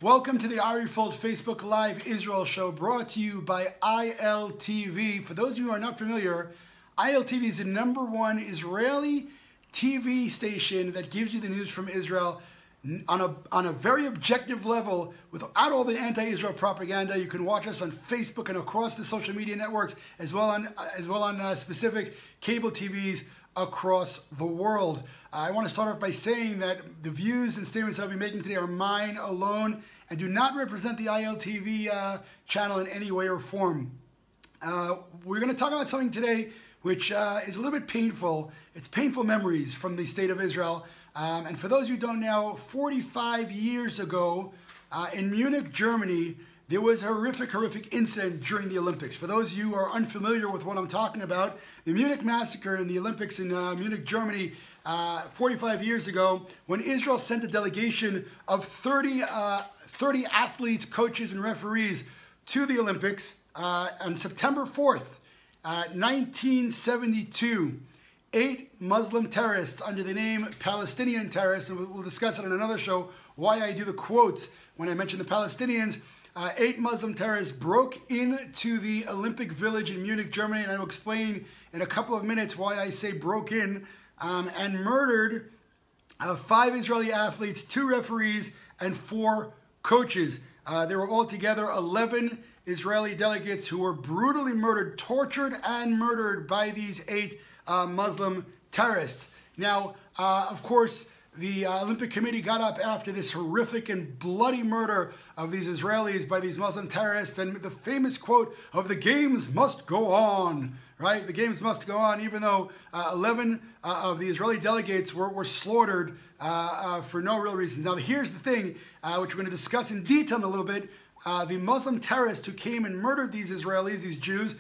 Welcome to the Ari Fold Facebook Live Israel show, brought to you by ILTV. For those of you who are not familiar, ILTV is the #1 Israeli TV station that gives you the news from Israel on a very objective level, without all the anti-Israel propaganda. You can watch us on Facebook and across the social media networks, as well on specific cable TVs across the world. I want to start off by saying that the views and statements I'll be making today are mine alone and do not represent the ILTV channel in any way or form. We're going to talk about something today which is a little bit painful. It's painful memories from the state of Israel. And for those who don't know, 45 years ago in Munich, Germany, there was a horrific incident during the Olympics. For those of you who are unfamiliar with what I'm talking about, the Munich Massacre in the Olympics in Munich, Germany, 45 years ago, when Israel sent a delegation of 30 athletes, coaches, and referees to the Olympics on September 4th, 1972. 8 Muslim terrorists under the name Palestinian terrorists, and we'll discuss it in another show why I do the quotes when I mention the Palestinians. 8 Muslim terrorists broke into the Olympic Village in Munich, Germany, and I will explain in a couple of minutes why I say broke in, and murdered 5 Israeli athletes, 2 referees, and 4 coaches. There were altogether 11 Israeli delegates who were brutally murdered, tortured, and murdered by these 8 Muslim terrorists. Now, of course, the Olympic Committee got up after this horrific and bloody murder of these Israelis by these Muslim terrorists, and the famous quote of "the games must go on," right? The games must go on, even though 11 of the Israeli delegates were slaughtered for no real reason. Now, here's the thing, which we're going to discuss in detail in a little bit. The Muslim terrorists who came and murdered these Israelis, these Jews,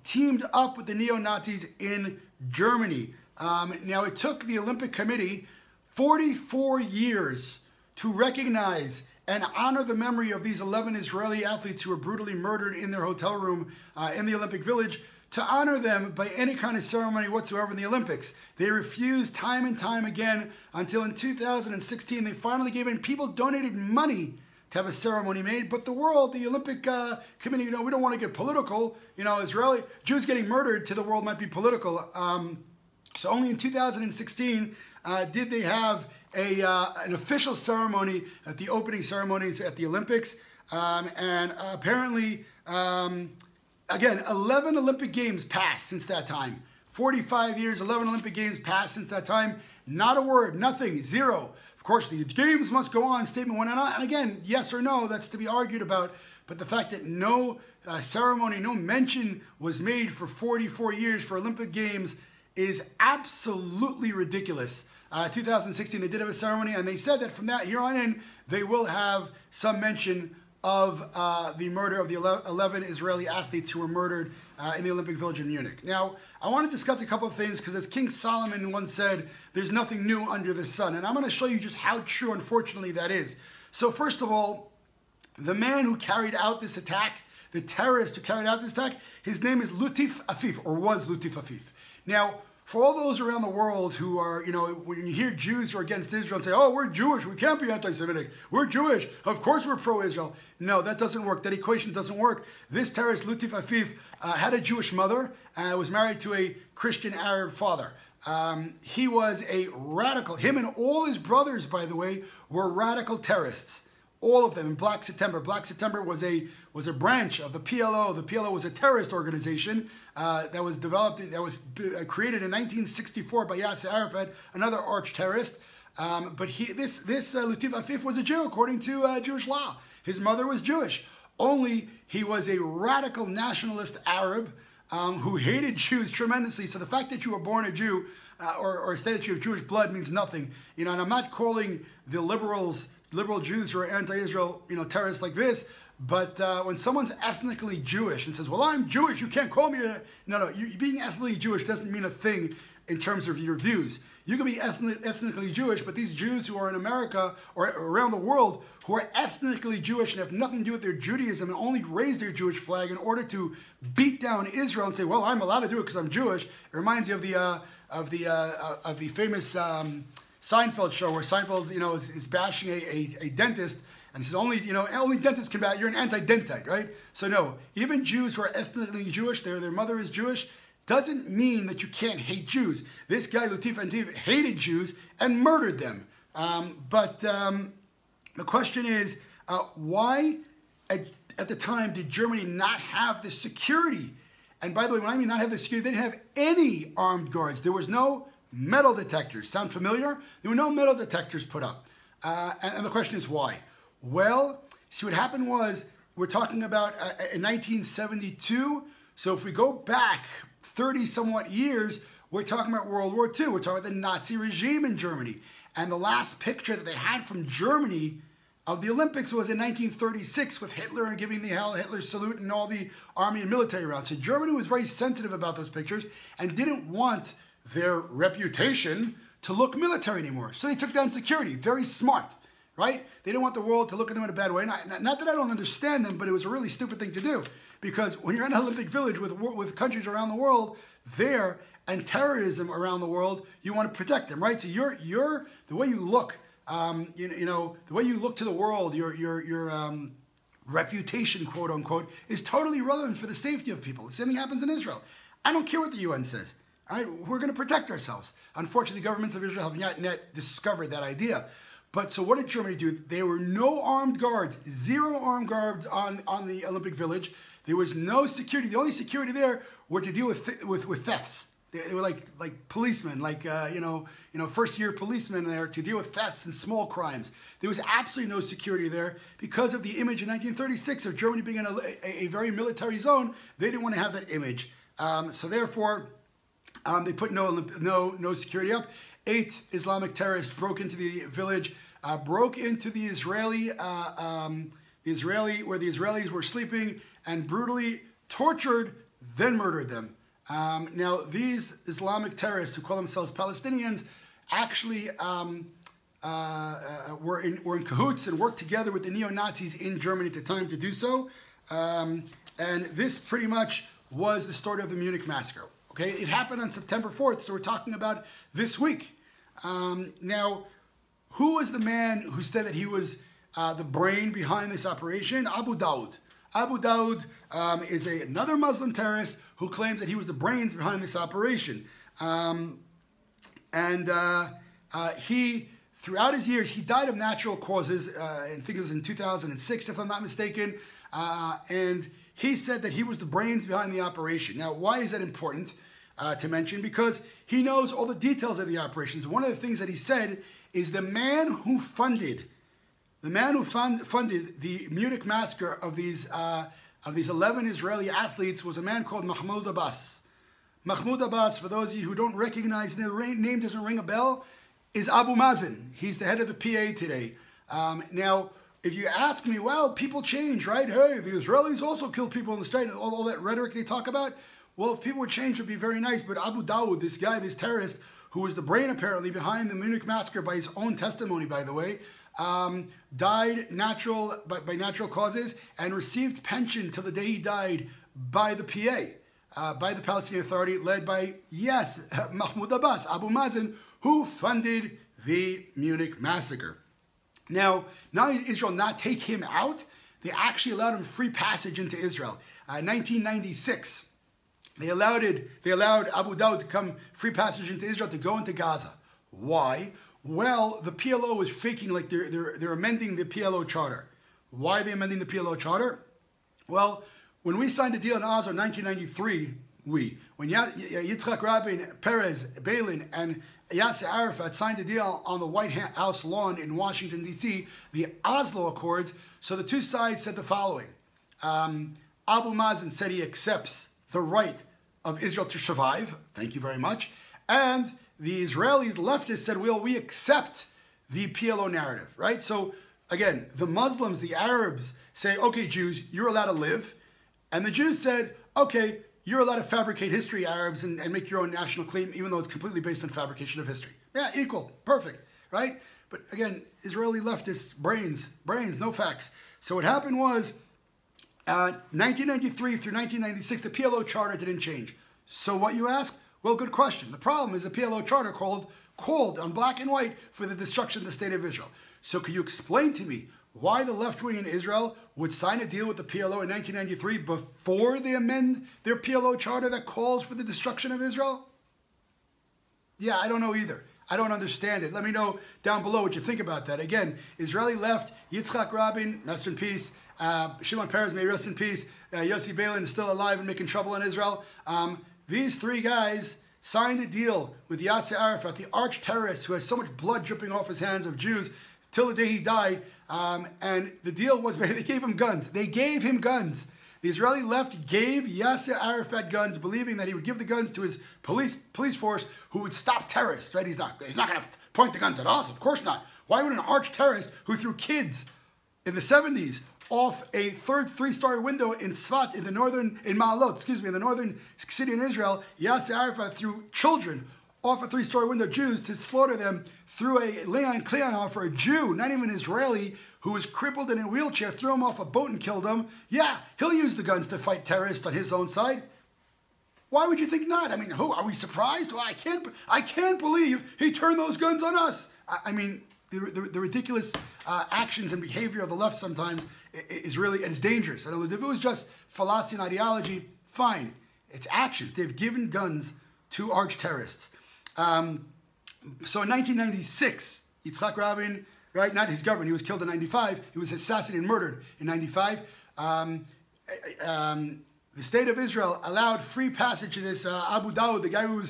teamed up with the neo-Nazis in Germany. Now, it took the Olympic Committee 44 years to recognize and honor the memory of these 11 Israeli athletes who were brutally murdered in their hotel room in the Olympic Village, to honor them by any kind of ceremony whatsoever in the Olympics. They refused time and time again until in 2016 they finally gave in. People donated money to have a ceremony made, but the world, the Olympic Committee, we don't want to get political. Israeli Jews getting murdered to the world might be political. So only in 2016 did they have an official ceremony at the opening ceremonies at the Olympics. And apparently, again, 11 Olympic Games passed since that time. 45 years, 11 Olympic Games passed since that time. Not a word, nothing, zero. Of course, the games must go on statement went on. And again, yes or no, that's to be argued about. But the fact that no ceremony, no mention was made for 44 years for Olympic Games is absolutely ridiculous. 2016, they did have a ceremony, and they said that from that here on in, they will have some mention of the murder of the 11 Israeli athletes who were murdered in the Olympic Village in Munich. Now, I want to discuss a couple of things, because as King Solomon once said, there's nothing new under the sun. And I'm going to show you just how true, unfortunately, that is. So first of all, the man who carried out this attack, the terrorist who carried out this attack, his name is Lutif Afif, or was Lutif Afif. Now, for all those around the world who are, when you hear Jews who are against Israel and say, oh, we're Jewish, we can't be anti-Semitic, we're Jewish, of course we're pro-Israel. No, that doesn't work. That equation doesn't work. This terrorist, Lutif Afif, had a Jewish mother and was married to a Christian Arab father. He was a radical. Him and all his brothers, by the way, were radical terrorists. All of them in Black September. Black September was a branch of the PLO. The PLO was a terrorist organization that was created in 1964 by Yasser Arafat, another arch terrorist. But this Lutif Afif was a Jew according to Jewish law. His mother was Jewish. Only he was a radical nationalist Arab who hated Jews tremendously. So the fact that you were born a Jew or say that you have Jewish blood means nothing. And I'm not calling the liberal Jews who are anti-Israel, terrorists like this. But when someone's ethnically Jewish and says, well, I'm Jewish, you can't call me No, being ethnically Jewish doesn't mean a thing in terms of your views. You can be ethnically Jewish, but these Jews who are in America or around the world who are ethnically Jewish and have nothing to do with their Judaism and only raise their Jewish flag in order to beat down Israel and say, well, I'm allowed to do it because I'm Jewish. It reminds you of the famous Seinfeld show where Seinfeld, is bashing a dentist, and he says only dentists can bash. You're an anti-dentite, right? So no, even Jews who are ethnically Jewish, their mother is Jewish, doesn't mean that you can't hate Jews. This guy Latif Antiv hated Jews and murdered them. But the question is, why at the time did Germany not have the security? And by the way, when I mean not have the security, they didn't have any armed guards. There was no metal detectors. Sound familiar? There were no metal detectors put up. And the question is why? Well, see, what happened was, we're talking about in 1972. So if we go back 30 somewhat years, we're talking about World War II. We're talking about the Nazi regime in Germany. And the last picture that they had from Germany of the Olympics was in 1936 with Hitler and giving the Heil Hitler salute and all the army and military around. So Germany was very sensitive about those pictures and didn't want their reputation to look military anymore. So they took down security. Very smart, right? They didn't want the world to look at them in a bad way. Not that I don't understand them, but it was a really stupid thing to do. Because when you're in an Olympic Village with countries around the world there and terrorism around the world, you want to protect them, right? So you're the way you look, the way you look to the world, your reputation, quote unquote, is totally relevant for the safety of people. The same thing happens in Israel. I don't care what the UN says. All right, we're going to protect ourselves. Unfortunately, governments of Israel have not yet discovered that idea. But so what did Germany do? There were no armed guards, zero armed guards on the Olympic Village. There was no security. The only security there were to deal with thefts. They were like policemen, first-year policemen there to deal with thefts and small crimes. There was absolutely no security there because of the image in 1936 of Germany being in a very military zone. They didn't want to have that image. So therefore, they put no security up. 8 Islamic terrorists broke into the village, broke into the Israeli where the Israelis were sleeping, and brutally tortured, then murdered them. Now, these Islamic terrorists who call themselves Palestinians actually were in cahoots and worked together with the neo-Nazis in Germany at the time to do so. And this pretty much was the story of the Munich Massacre. Okay, it happened on September 4th, so we're talking about this week. Now, who was the man who said that he was the brain behind this operation? Abu Daoud. Abu Daoud is another Muslim terrorist who claims that he was the brains behind this operation. He, throughout his years, he died of natural causes. I think it was in 2006, if I'm not mistaken. And he said that he was the brains behind the operation. Now, why is that important to mention? Because he knows all the details of the operations. One of the things that he said is the man who funded the Munich Massacre of these 11 Israeli athletes was a man called Mahmoud Abbas. Mahmoud Abbas, for those of you who don't recognize, the name doesn't ring a bell, is Abu Mazen. He's the head of the PA today. Now, if you ask me, well, people change, right? Hey, the Israelis also kill people in the street, and all that rhetoric they talk about. Well, if people would change, it would be very nice. But Abu Daoud, this guy, this terrorist, who was the brain apparently behind the Munich Massacre by his own testimony, by the way, died by natural causes and received pension till the day he died by the PA, by the Palestinian Authority, led by, yes, Mahmoud Abbas, Abu Mazen, who funded the Munich Massacre. Now, not only did Israel not take him out, they actually allowed him free passage into Israel. 1996, they allowed Abu Daoud to come free passage into Israel to go into Gaza. Why? Well, the PLO was faking like they're amending the PLO charter. Why are they amending the PLO charter? Well, when we signed the deal in Oslo in 1993, when Yitzhak Rabin, Peres, Begin, and Yasser Arafat signed a deal on the White House lawn in Washington, D.C., the Oslo Accords, so the two sides said the following. Abu Mazen said he accepts the right of Israel to survive. Thank you very much. And the Israeli leftists said, well, we accept the PLO narrative, right? So, again, the Muslims, the Arabs say, okay, Jews, you're allowed to live. And the Jews said, okay, you're allowed to fabricate history, Arabs, and make your own national claim, even though it's completely based on fabrication of history. Yeah, equal, perfect, right? But again, Israeli leftists, brains, no facts. So what happened was, 1993 through 1996, the PLO charter didn't change. So what you ask? Well, good question. The problem is the PLO charter called on black and white for the destruction of the state of Israel. So can you explain to me why the left wing in Israel would sign a deal with the PLO in 1993 before they amend their PLO charter that calls for the destruction of Israel? Yeah, I don't know either. I don't understand it. Let me know down below what you think about that. Again, Israeli left, Yitzhak Rabin, rest in peace. Shimon Peres, may rest in peace. Yossi Beilin is still alive and making trouble in Israel. These three guys signed a deal with Yasser Arafat, the arch-terrorist who has so much blood dripping off his hands of Jews till the day he died. And the deal was, they gave him guns. They gave him guns. The Israeli left gave Yasser Arafat guns, believing that he would give the guns to his police force who would stop terrorists, right? He's not going to point the guns at us, of course not. Why would an arch-terrorist who threw kids in the 70s off a three-story window in Tzfat, in the northern city in Israel, Yasser Arafat threw children off a three-story window, Jews, to slaughter them, threw a Leon Kleon for a Jew, not even an Israeli, who was crippled and in a wheelchair, threw him off a boat and killed him. Yeah, he'll use the guns to fight terrorists on his own side. Why would you think not? I mean, who are we surprised? Well, I can't believe he turned those guns on us. I mean, the ridiculous actions and behavior of the left sometimes is really, and it's dangerous. And if it was just philosophy and ideology, fine. It's actions. They've given guns to arch-terrorists. So in 1996, Yitzhak Rabin, right, not his government, he was killed in 95. He was assassinated and murdered in 95. The state of Israel allowed free passage to this Abu Daoud, the guy who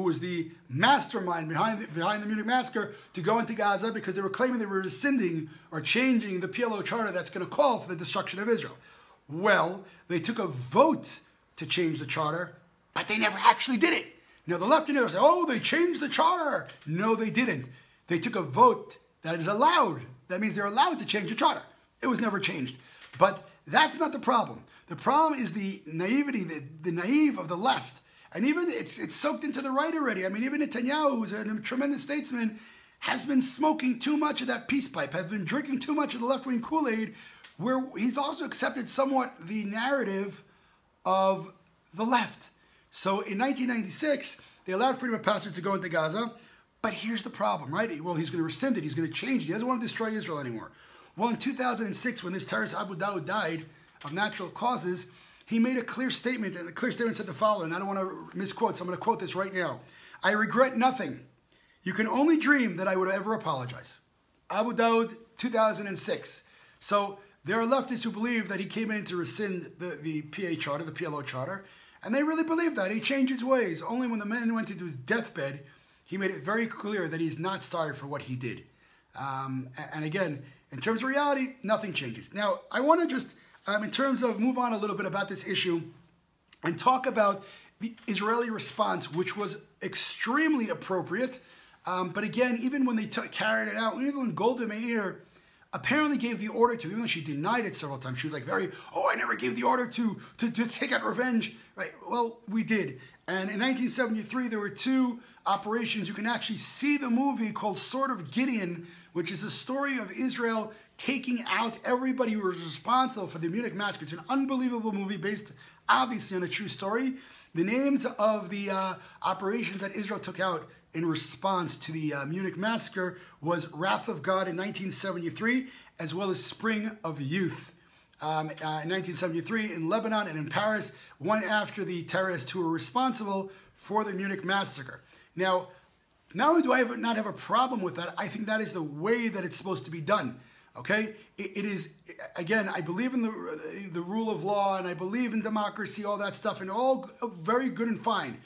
was the mastermind behind the Munich Massacre, to go into Gaza because they were claiming they were rescinding or changing the PLO charter that's going to call for the destruction of Israel. Well, they took a vote to change the charter, but they never actually did it. Now, the left in Israel say, oh, they changed the charter. No, they didn't. They took a vote that is allowed. That means they're allowed to change the charter. It was never changed. But that's not the problem. The problem is the naivety, the naive of the left. And even it's soaked into the right already. I mean, even Netanyahu, who's a tremendous statesman, has been smoking too much of that peace pipe, has been drinking too much of the left-wing Kool-Aid, where he's also accepted somewhat the narrative of the left. So in 1996, they allowed freedom of passage to go into Gaza. But here's the problem, right? Well, he's going to rescind it. He's going to change it. He doesn't want to destroy Israel anymore. Well, in 2006, when this terrorist Abu Daoud died of natural causes, he made a clear statement, and the clear statement said the following. I don't want to misquote, so I'm going to quote this right now. I regret nothing. You can only dream that I would ever apologize. Abu Daoud, 2006. So there are leftists who believe that he came in to rescind the PA charter, the PLO charter, and they really believe that. He changed his ways. Only when the man went into his deathbed, he made it very clear that he's not sorry for what he did. And again, in terms of reality, nothing changes. Now, I want to just, in terms of move on a little bit about this issue and talk about the Israeli response, which was extremely appropriate. But again, even when they carried it out, even when Golda Meir apparently gave the order to, even though she denied it several times, she was like I never gave the order to take out revenge. Right? Well, we did. And in 1973, there were two operations. You can actually see the movie called Sword of Gideon, which is a story of Israel taking out everybody who was responsible for the Munich Massacre. It's an unbelievable movie based, obviously, on a true story. The names of the operations that Israel took out in response to the Munich Massacre was Wrath of God in 1973, as well as Spring of Youth. In 1973 in Lebanon and in Paris, one after the terrorists who were responsible for the Munich Massacre. Now, not only do I not have a problem with that, I think that is the way that it's supposed to be done. Okay? It is, again, I believe in the rule of law, and I believe in democracy, all that stuff, and all very good and fine.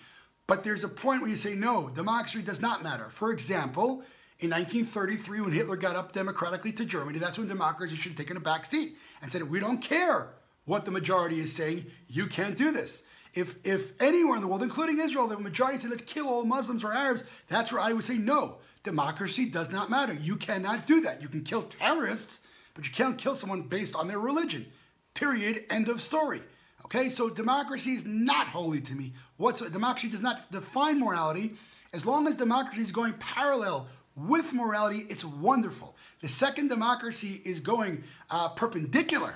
But there's a point where you say, no, democracy does not matter. For example, in 1933, when Hitler got up democratically to Germany, that's when democracy should have taken a back seat and said, we don't care what the majority is saying, you can't do this. If anywhere in the world, including Israel, the majority said, let's kill all Muslims or Arabs, that's where I would say, no, democracy does not matter. You cannot do that. You can kill terrorists, but you can't kill someone based on their religion. Period. End of story. Okay, so democracy is not holy to me. Democracy does not define morality. As long as democracy is going parallel with morality, it's wonderful. The second democracy is going perpendicular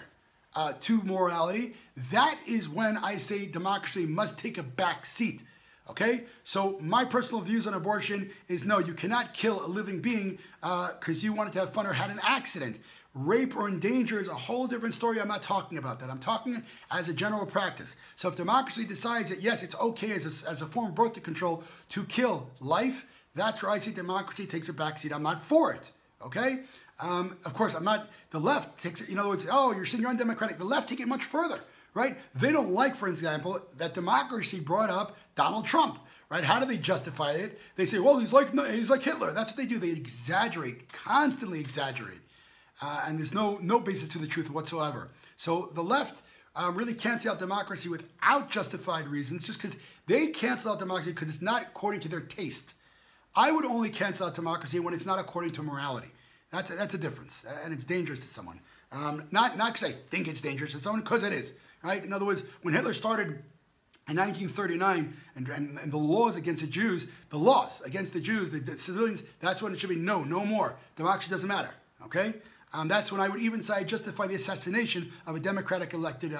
to morality, that is when I say democracy must take a back seat. Okay, so my personal views on abortion is no, you cannot kill a living being because you wanted to have fun or had an accident. Rape or endanger is a whole different story. I'm not talking about that. I'm talking as a general practice. So if democracy decides that yes, it's okay as a form of birth control to kill life, that's where I see democracy takes a backseat. I'm not for it. Okay. Of course, I'm not. The left takes it. In other words, oh, you're saying you're undemocratic. The left take it much further. Right? They don't like, for example, that democracy brought up Donald Trump. Right? How do they justify it? They say, well, he's like Hitler. That's what they do. They exaggerate, constantly exaggerate. And there's no basis to the truth whatsoever. So the left really cancel out democracy without justified reasons, just because they cancel out democracy because it's not according to their taste. I would only cancel out democracy when it's not according to morality. That's a difference, and it's dangerous to someone. Not because I think it's dangerous to someone, because it is. Right? In other words, when Hitler started in 1939 and the laws against the Jews, the civilians, that's when it should be no more. Democracy doesn't matter. Okay? That's when I would even say I justify the assassination of a Democratic elected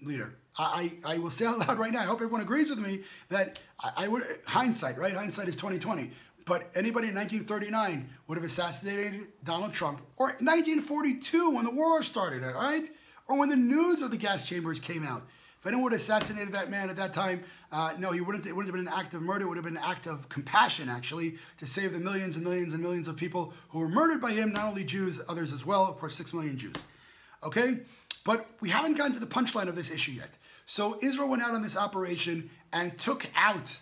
leader. I will say out loud right now, I hope everyone agrees with me, that I would, hindsight, right? Hindsight is 20/20. But anybody in 1939 would have assassinated Donald Trump, or 1942 when the war started, all right? Or when the news of the gas chambers came out. If anyone would have assassinated that man at that time, no, it wouldn't have been an act of murder. It would have been an act of compassion, actually, to save the millions and millions and millions of people who were murdered by him, not only Jews, others as well, of course, 6 million Jews. Okay? But we haven't gotten to the punchline of this issue yet. So Israel went out on this operation and took out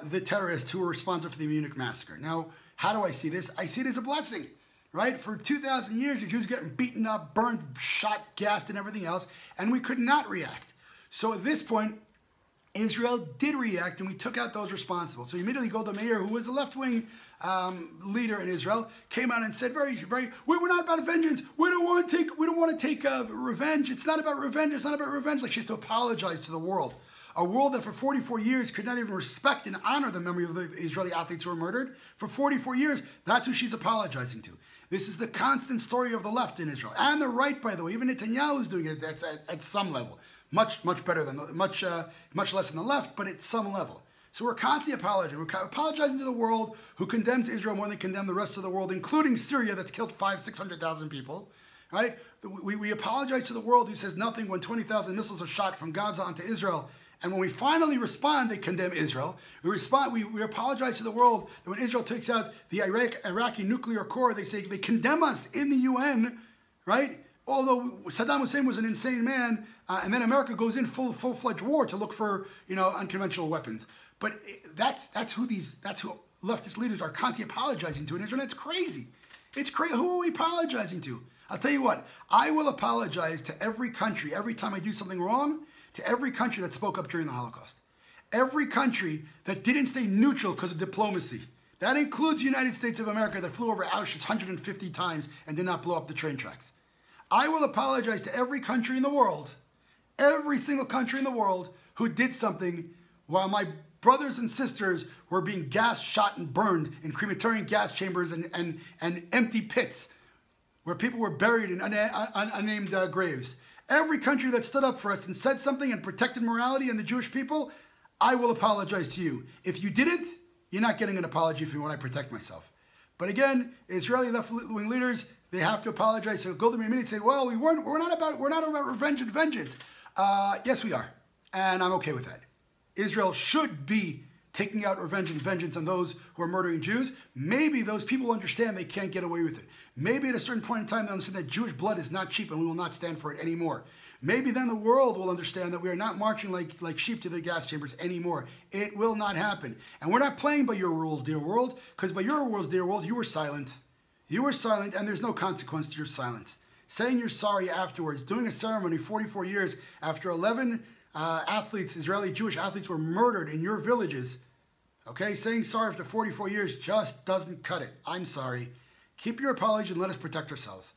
the terrorists who were responsible for the Munich Massacre. Now, how do I see this? I see it as a blessing. Right? For 2,000 years, the Jews getting beaten up, burned, shot, gassed, and everything else, and we could not react. So at this point, Israel did react, and we took out those responsible. So immediately Golda Meir, who was a left-wing leader in Israel, came out and said, we're not about vengeance. We don't want to take revenge. It's not about revenge. It's not about revenge. Like she has to apologize to the world. A world that for 44 years could not even respect and honor the memory of the Israeli athletes who were murdered. For 44 years, that's who she's apologizing to. This is the constant story of the left in Israel. And the right, by the way. Even Netanyahu is doing it at some level. Much better than, much less than the left, but at some level. So we're constantly apologizing. We're apologizing to the world who condemns Israel more than they condemn the rest of the world, including Syria that's killed 600,000 people. Right? We apologize to the world who says nothing when 20,000 missiles are shot from Gaza onto Israel. And when we finally respond, they condemn Israel. We apologize to the world that when Israel takes out the Iraqi nuclear core, they condemn us in the UN, right? Although Saddam Hussein was an insane man, and then America goes in full-fledged war to look for unconventional weapons. But that's who leftist leaders are constantly apologizing to in Israel. And it's crazy. It's crazy. Who are we apologizing to? I'll tell you what. I will apologize to every country every time I do something wrong. To every country that spoke up during the Holocaust. Every country that didn't stay neutral because of diplomacy. That includes the United States of America that flew over Auschwitz 150 times and did not blow up the train tracks. I will apologize to every country in the world, every single country in the world who did something while my brothers and sisters were being gassed, shot, and burned in crematorium gas chambers and empty pits where people were buried in unnamed graves. Every country that stood up for us and said something and protected morality and the Jewish people, I will apologize to you. If you didn't, you're not getting an apology from me when I protect myself. But again, Israeli left-wing leaders, they have to apologize. So Golda Meir said, well, we're not about revenge and vengeance. Yes, we are. And I'm okay with that. Israel should be taking out revenge and vengeance on those who are murdering Jews. Maybe those people understand they can't get away with it. Maybe at a certain point in time, they'll understand that Jewish blood is not cheap and we will not stand for it anymore. Maybe then the world will understand that we are not marching like sheep to the gas chambers anymore. It will not happen. And we're not playing by your rules, dear world, because by your rules, dear world, you were silent. You were silent, and there's no consequence to your silence. Saying you're sorry afterwards, doing a ceremony 44 years after 11 athletes, Israeli Jewish athletes, were murdered in your villages. Okay, saying sorry after 44 years just doesn't cut it. I'm sorry. Keep your apology and let us protect ourselves.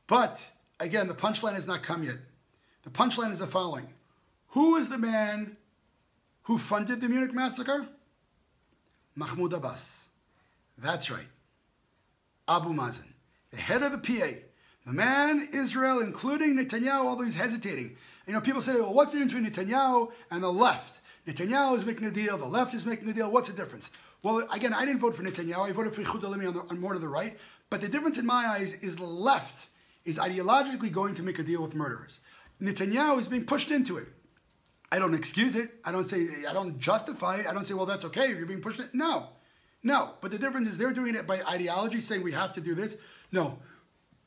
But, again, the punchline has not come yet. The punchline is the following. Who is the man who funded the Munich Massacre? Mahmoud Abbas. That's right. Abu Mazen, the head of the PA. The man, Israel, including Netanyahu, although he's hesitating. You know, people say, well, what's the difference between Netanyahu and the left? Netanyahu is making a deal. The left is making a deal. What's the difference? Well, again, I didn't vote for Netanyahu. I voted for Ichud Alimi on more to the right. But the difference in my eyes is the left is ideologically going to make a deal with murderers. Netanyahu is being pushed into it. I don't excuse it. I don't justify it. I don't say, well, that's okay if you're being pushed in. No. But the difference is they're doing it by ideology, saying we have to do this. No.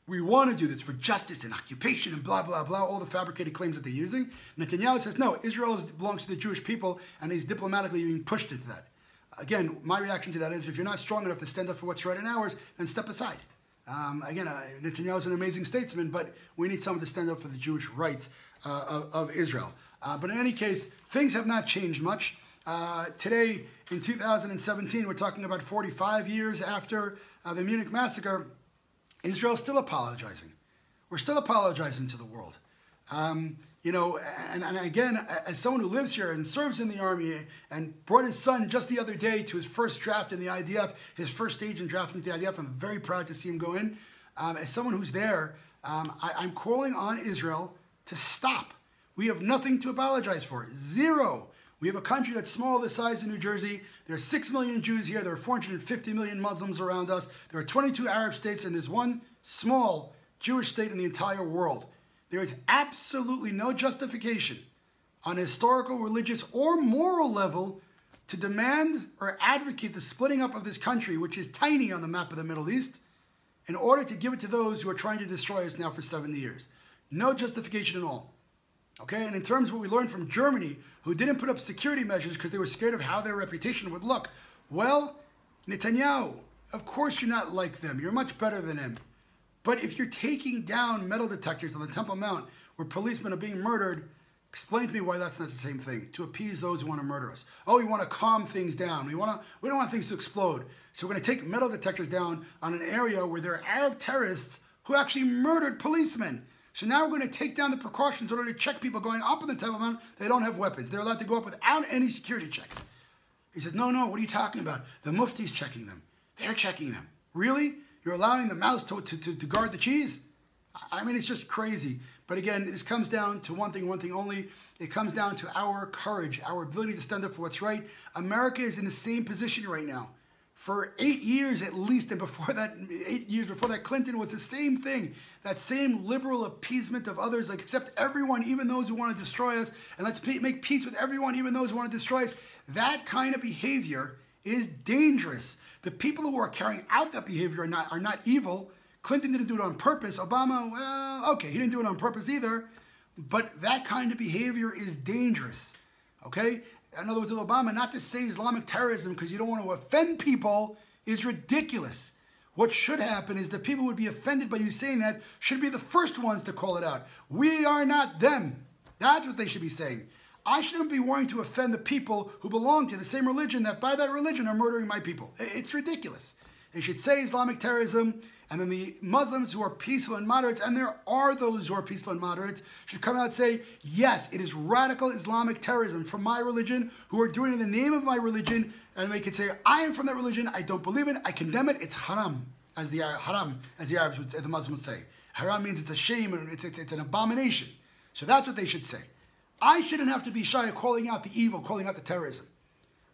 We want to do this for justice and occupation and blah, blah, blah, all the fabricated claims that they're using. Netanyahu says, no, Israel belongs to the Jewish people, and he's diplomatically being pushed into that. Again, my reaction to that is if you're not strong enough to stand up for what's right in ours, then step aside. Netanyahu is an amazing statesman, but we need someone to stand up for the Jewish rights of Israel. But in any case, things have not changed much. Today, in 2017, we're talking about 45 years after the Munich Massacre. Israel's still apologizing. We're still apologizing to the world. And again, as someone who lives here and serves in the army and brought his son just the other day to his first draft in the IDF, his first stage in drafting the IDF, I'm very proud to see him go in. As someone who's there, I'm calling on Israel to stop. We have nothing to apologize for. Zero. We have a country that's small the size of New Jersey. There are 6 million Jews here. There are 450 million Muslims around us. There are 22 Arab states, and there's one small Jewish state in the entire world. There is absolutely no justification on a historical, religious, or moral level to demand or advocate the splitting up of this country, which is tiny on the map of the Middle East, in order to give it to those who are trying to destroy us now for 70 years. No justification at all. Okay, and in terms of what we learned from Germany, who didn't put up security measures because they were scared of how their reputation would look. Well, Netanyahu, of course you're not like them. You're much better than him. But if you're taking down metal detectors on the Temple Mount where policemen are being murdered, explain to me why that's not the same thing, to appease those who want to murder us. Oh, we want to calm things down. We don't want things to explode. So we're going to take metal detectors down on an area where there are Arab terrorists who actually murdered policemen. So now we're going to take down the precautions in order to check people going up on the Temple Mount. They don't have weapons. They're allowed to go up without any security checks. He said, no, what are you talking about? The mufti's checking them. They're checking them. Really? You're allowing the mouse to guard the cheese? I mean, it's just crazy. But again, this comes down to one thing only. It comes down to our courage, our ability to stand up for what's right. America is in the same position right now. For 8 years at least, and before that, 8 years before that, Clinton was the same thing. That same liberal appeasement of others, like accept everyone, even those who want to destroy us, and let's make peace with everyone, even those who want to destroy us. That kind of behavior is dangerous. The people who are carrying out that behavior are not evil. Clinton didn't do it on purpose. Obama, well, okay, he didn't do it on purpose either. But that kind of behavior is dangerous. Okay? In other words, with Obama, not to say Islamic terrorism because you don't want to offend people is ridiculous. What should happen is the people who would be offended by you saying that should be the first ones to call it out. We are not them. That's what they should be saying. I shouldn't be wanting to offend the people who belong to the same religion that by that religion are murdering my people. It's ridiculous. They should say Islamic terrorism, and then the Muslims who are peaceful and moderates, and there are those who are peaceful and moderates, should come out and say, yes, it is radical Islamic terrorism from my religion, who are doing it in the name of my religion, and they could say, I am from that religion, I don't believe it, I condemn it, it's haram, as the Arabs would say, the Muslims would say. Haram means it's a shame, and it's an abomination. So that's what they should say. I shouldn't have to be shy of calling out the evil, calling out the terrorism.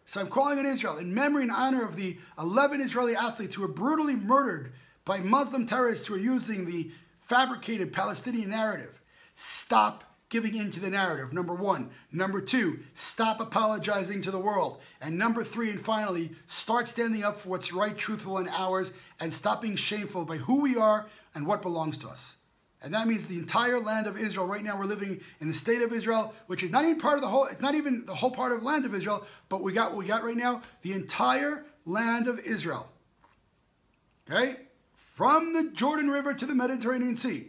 So I'm calling on Israel in memory and honor of the 11 Israeli athletes who were brutally murdered by Muslim terrorists who are using the fabricated Palestinian narrative. Stop giving in to the narrative, number one. Number two, stop apologizing to the world. And number three, and finally, start standing up for what's right, truthful, and ours, and stop being shameful by who we are and what belongs to us. And that means the entire land of Israel. Right now we're living in the state of Israel, which is not even part of the whole, it's not even the whole part of the land of Israel, but what we got right now, the entire land of Israel. Okay? From the Jordan River to the Mediterranean Sea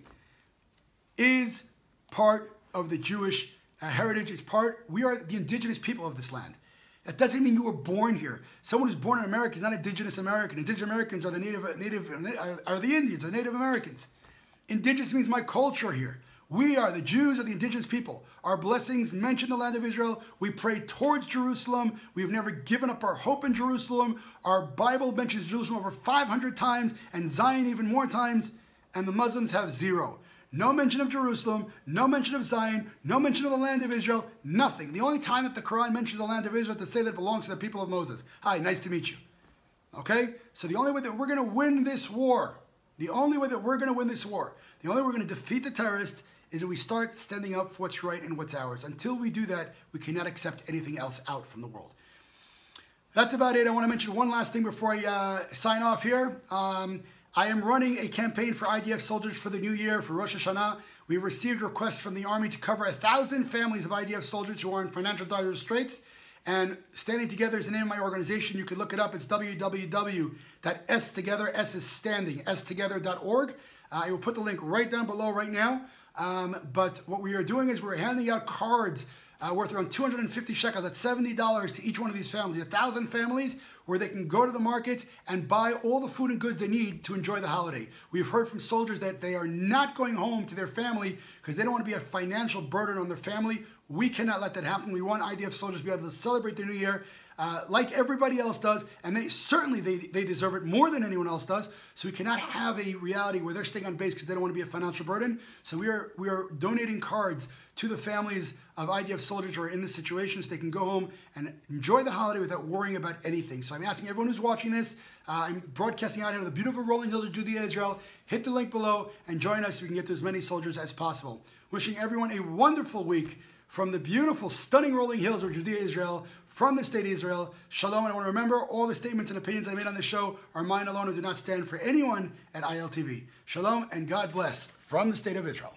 is part of the Jewish heritage. We are the indigenous people of this land. That doesn't mean you were born here. Someone who's born in America is not indigenous American. Indigenous Americans are the Indians, the Native Americans. Indigenous means my culture here. We are the Jews, are the indigenous people. Our blessings mention the land of Israel. We pray towards Jerusalem. We've never given up our hope in Jerusalem. Our Bible mentions Jerusalem over 500 times and Zion even more times. And the Muslims have zero. no mention of Jerusalem, no mention of Zion, no mention of the land of Israel, nothing. The only time that the Quran mentions the land of Israel is to say that it belongs to the people of Moses. Hi, nice to meet you. Okay? So the only way that we're going to win this war, the only way that we're going to win this war, the only way we're going to defeat the terrorists is that we start standing up for what's right and what's ours. Until we do that, we cannot accept anything else out from the world. That's about it. I want to mention one last thing before I sign off here. I am running a campaign for IDF soldiers for the new year, for Rosh Hashanah. We've received requests from the Army to cover 1,000 families of IDF soldiers who are in financial dire straits. And Standing Together is the name of my organization. You can look it up. It's www.stogether, S is standing, stogether.org. I will put the link right down below right now. But what we are doing is we're handing out cards worth around 250 shekels, that's $70 to each one of these families, 1,000 families where they can go to the market and buy all the food and goods they need to enjoy the holiday. We've heard from soldiers that they are not going home to their family because they don't want to be a financial burden on their family. We cannot let that happen. We want IDF soldiers to be able to celebrate the new year like everybody else does, and they certainly they deserve it more than anyone else does. So we cannot have a reality where they're staying on base because they don't want to be a financial burden. So we are donating cards to the families of IDF soldiers who are in this situation so they can go home and enjoy the holiday without worrying about anything. So I'm asking everyone who's watching this, I'm broadcasting out here of the beautiful rolling hills of Judea, Israel. Hit the link below and join us so we can get to as many soldiers as possible. Wishing everyone a wonderful week from the beautiful, stunning rolling hills of Judea, Israel, from the state of Israel. Shalom, and I want to remember all the statements and opinions I made on this show are mine alone and do not stand for anyone at ILTV. Shalom, and God bless from the state of Israel.